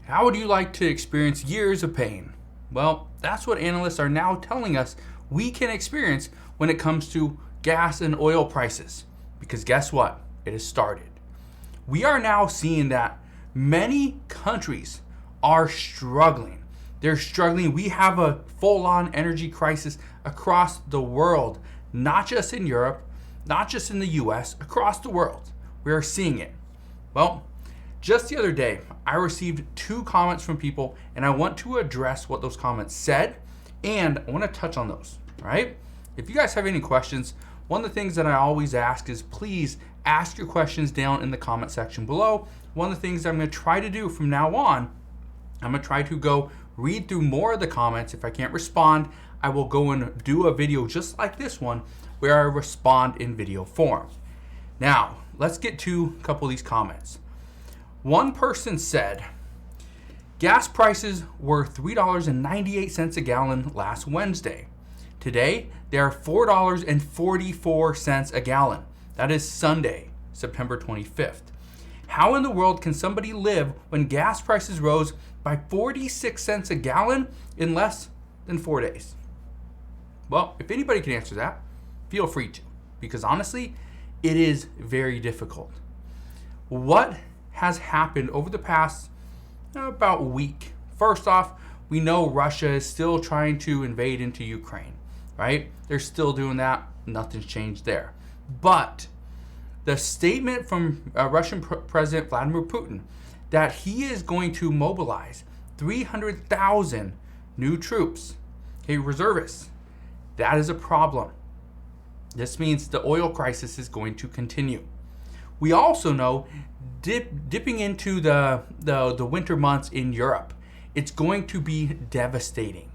How would you like to experience years of pain? Well, that's what analysts are now telling us we can experience when it comes to gas and oil prices. Because guess what? It has started. We are now seeing that many countries are struggling. They're struggling. We have a full-on energy crisis across the world, not just in Europe, not just in the US, across the world. We are seeing it. Well, just the other day, I received 2 comments from people, and I want to address what those comments said, and I want to touch on those, all right? If you guys have any questions, one of the things that I always ask is please ask your questions down in the comment section below. One of the things that I'm going to try to do from now on, I'm going to try to go read through more of the comments. If I can't respond, I will go and do a video just like this one where I respond in video form. Now, let's get to a couple of these comments. One person said, gas prices were $3.98 a gallon last Wednesday. Today, they are $4.44 a gallon. That is Sunday, September 25th. How in the world can somebody live when gas prices rose by 46 cents a gallon in less than 4 days? Well, if anybody can answer that, feel free to, because honestly, it is very difficult. What has happened over the past about week? First off, we know Russia is still trying to invade into Ukraine, right? They're still doing that. Nothing's changed there. But the statement from Russian President Vladimir Putin that he is going to mobilize 300,000 new troops, reservists, that is a problem. This means the oil crisis is going to continue. We also know dipping into the winter months in Europe, it's going to be devastating.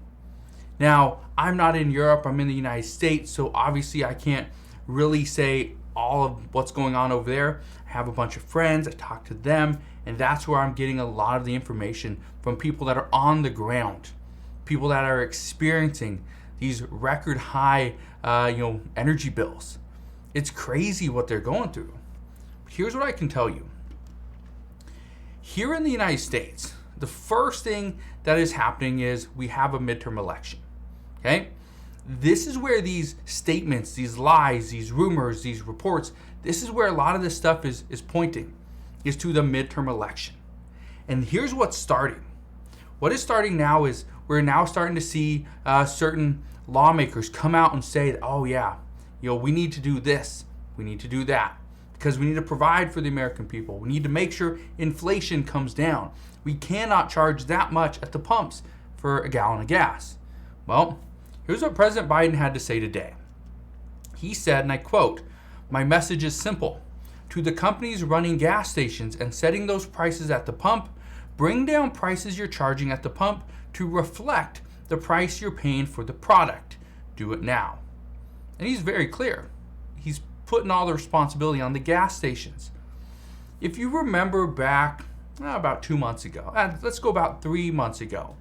Now, I'm not in Europe, I'm in the United States, so obviously I can't really say all of what's going on over there. I have a bunch of friends, I talk to them, and that's where I'm getting a lot of the information from people that are on the ground, people that are experiencing these record high energy bills. It's crazy what they're going through. Here's what I can tell you. Here in the United States, the first thing that is happening is we have a midterm election. Okay? This is where these statements, these lies, these rumors, these reports, this is where a lot of this stuff is pointing, is to the midterm election. And here's what's starting. What is starting now is we're now starting to see certain lawmakers come out and say, oh yeah, we need to do this, we need to do that, because we need to provide for the American people. We need to make sure inflation comes down. We cannot charge that much at the pumps for a gallon of gas. Well, here's what President Biden had to say today. He said, and I quote, "My message is simple. To the companies running gas stations and setting those prices at the pump, bring down prices you're charging at the pump to reflect the price you're paying for the product. Do it now." And he's very clear. He's putting all the responsibility on the gas stations. If you remember back about 2 months ago, let's go about 3 months ago.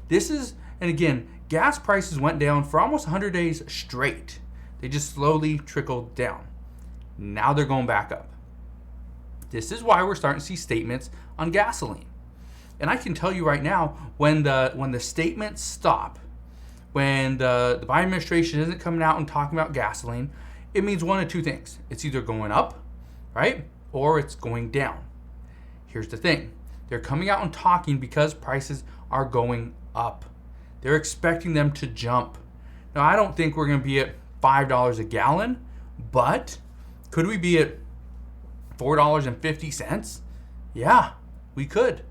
And again, gas prices went down for almost 100 days straight. They just slowly trickled down. Now they're going back up. This is why we're starting to see statements on gasoline. And I can tell you right now, when the statements stop, when the Biden administration isn't coming out and talking about gasoline, it means one of two things. It's either going up, right? Or it's going down. Here's the thing. They're coming out and talking because prices are going up. They're expecting them to jump. Now, I don't think we're going to be at $5 a gallon, but could we be at $4.50? Yeah, we could.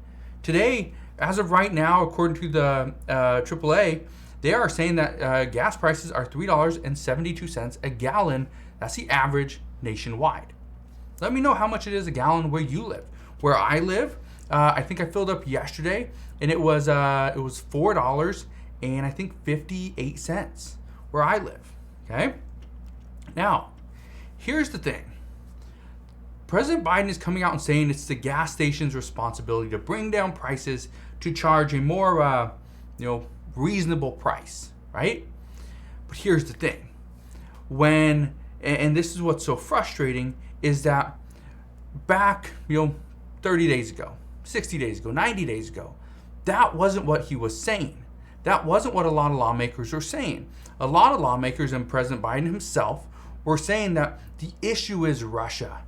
Today, as of right now, according to the AAA, they are saying that gas prices are $3.72 a gallon. That's the average nationwide. Let me know how much it is a gallon where you live. Where I live, I think I filled up yesterday, and it was $4 and I think 58 cents where I live. Okay. Now, here's the thing. President Biden is coming out and saying it's the gas station's responsibility to bring down prices to charge a more, reasonable price, right? But here's the thing. And this is what's so frustrating, is that back, 30 days ago, 60 days ago, 90 days ago. That wasn't what he was saying. That wasn't what a lot of lawmakers were saying. A lot of lawmakers and President Biden himself were saying that the issue is Russia.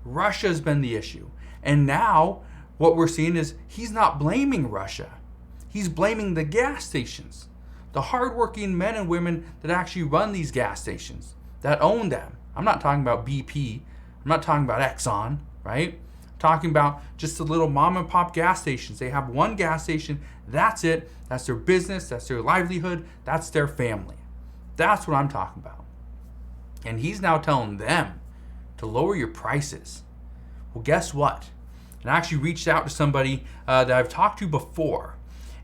Russia's been the issue. And now what we're seeing is he's not blaming Russia. He's blaming the gas stations, the hardworking men and women that actually run these gas stations, that own them. I'm not talking about BP. I'm not talking about Exxon, right? I'm talking about just the little mom and pop gas stations. They have one gas station. That's it. That's their business. That's their livelihood. That's their family. That's what I'm talking about. And he's now telling them to lower your prices. Well, guess what? And I actually reached out to somebody that I've talked to before.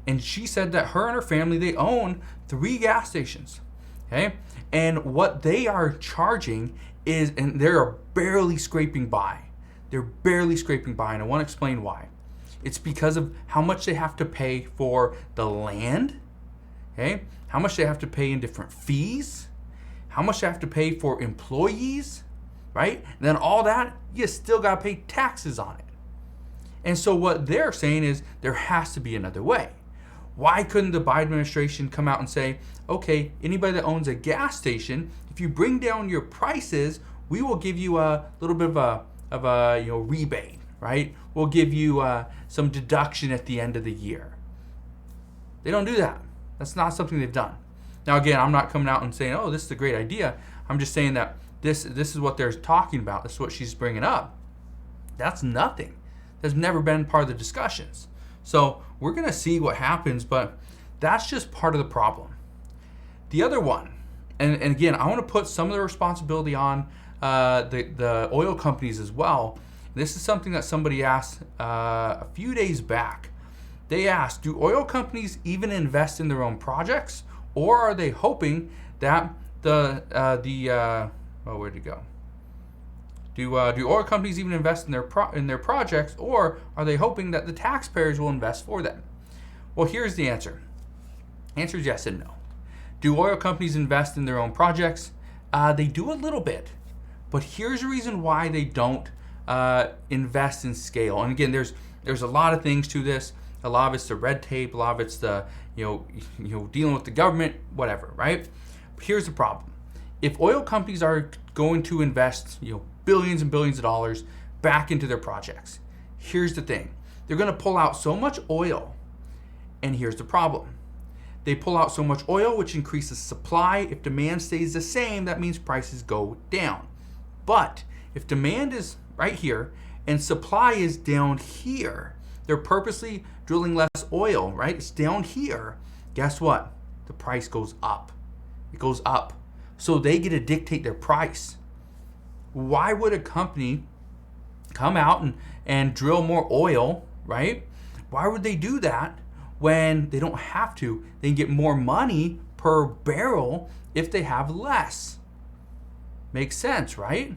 And she said that her and her family, they own 3 gas stations. Okay? And what they are charging is, and they're barely scraping by. They're barely scraping by. And I want to explain why. It's because of how much they have to pay for the land. Okay? How much they have to pay in different fees. How much they have to pay for employees. Right? And then all that, you still got to pay taxes on it. And so what they're saying is there has to be another way. Why couldn't the Biden administration come out and say, okay, anybody that owns a gas station, if you bring down your prices, we will give you a little bit of a rebate, right? We'll give you some deduction at the end of the year. They don't do that. That's not something they've done. Now, again, I'm not coming out and saying, oh, this is a great idea. I'm just saying that this is what they're talking about. This is what she's bringing up. That's nothing. That's never been part of the discussions. So we're going to see what happens, but that's just part of the problem. The other one, and again, I want to put some of the responsibility on the oil companies as well. This is something that somebody asked a few days back. They asked, do oil companies even invest in their own projects, or are they hoping that where'd it go? Do oil companies even invest in their projects, or are they hoping that the taxpayers will invest for them? Well, here's the answer. The answer is yes and no. Do oil companies invest in their own projects? They do a little bit, but here's the reason why they don't invest in scale. And again, there's a lot of things to this. A lot of it's the red tape. A lot of it's the dealing with the government, whatever, right? But here's the problem. If oil companies are going to invest, billions and billions of dollars back into their projects, here's the thing. They're going to pull out so much oil, and here's the problem. They pull out so much oil, which increases supply. If demand stays the same, that means prices go down. But if demand is right here and supply is down here, they're purposely drilling less oil, right? It's down here. Guess what? The price goes up. It goes up. So they get to dictate their price. Why would a company come out and drill more oil, right? Why would they do that when they don't have to? They can get more money per barrel if they have less. Makes sense, right?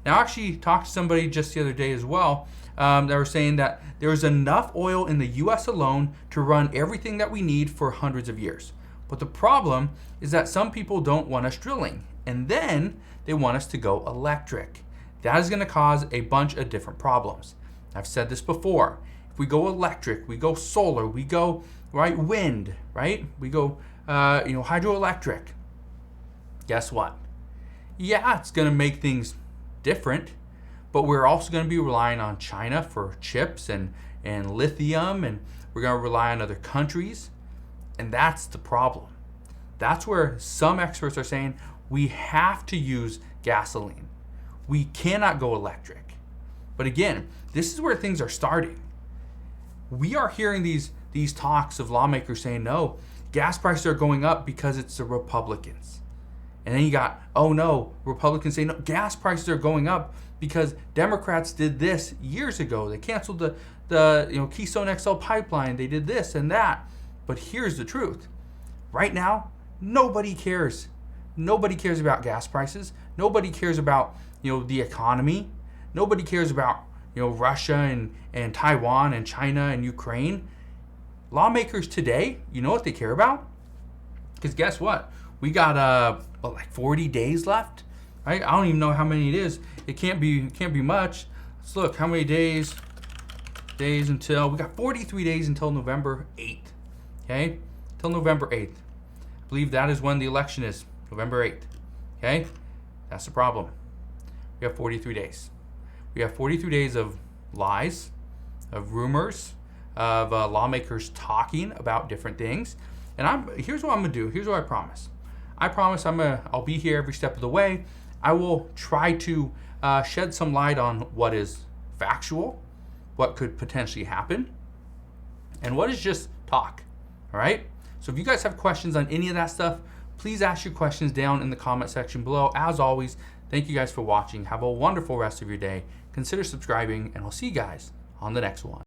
Now, I actually talked to somebody just the other day as well. They were saying that there's enough oil in the U.S. alone to run everything that we need for hundreds of years. But the problem is that some people don't want us drilling, and then they want us to go electric. That is going to cause a bunch of different problems. I've said this before. If we go electric, we go solar, we go wind, right? We go hydroelectric. Guess what? Yeah, it's going to make things different, but we're also going to be relying on China for chips and lithium, and we're going to rely on other countries. And that's the problem. That's where some experts are saying we have to use gasoline. We cannot go electric. But again, this is where things are starting. We are hearing these talks of lawmakers saying, no, gas prices are going up because it's the Republicans. And then you got, oh no, Republicans say, no, gas prices are going up because Democrats did this years ago. They canceled the Keystone XL pipeline. They did this and that. But here's the truth. Right now, nobody cares. Nobody cares about gas prices. Nobody cares about, the economy. Nobody cares about, Russia and Taiwan and China and Ukraine. Lawmakers today, you know what they care about? Because guess what? We got 40 days left. Right? I don't even know how many it is. It can't be much. Let's look how many days days until, we got 43 days until November 8th, okay? Till November 8th. I believe that is when the election is, November 8th, okay? That's the problem. We have 43 days. We have 43 days of lies, of rumors, of lawmakers talking about different things. And here's what I'm gonna do. Here's what I promise. I promise I'll be here every step of the way. I will try to shed some light on what is factual, what could potentially happen, and what is just talk. All right? So if you guys have questions on any of that stuff, please ask your questions down in the comment section below. As always, thank you guys for watching. Have a wonderful rest of your day. Consider subscribing, and I'll see you guys on the next one.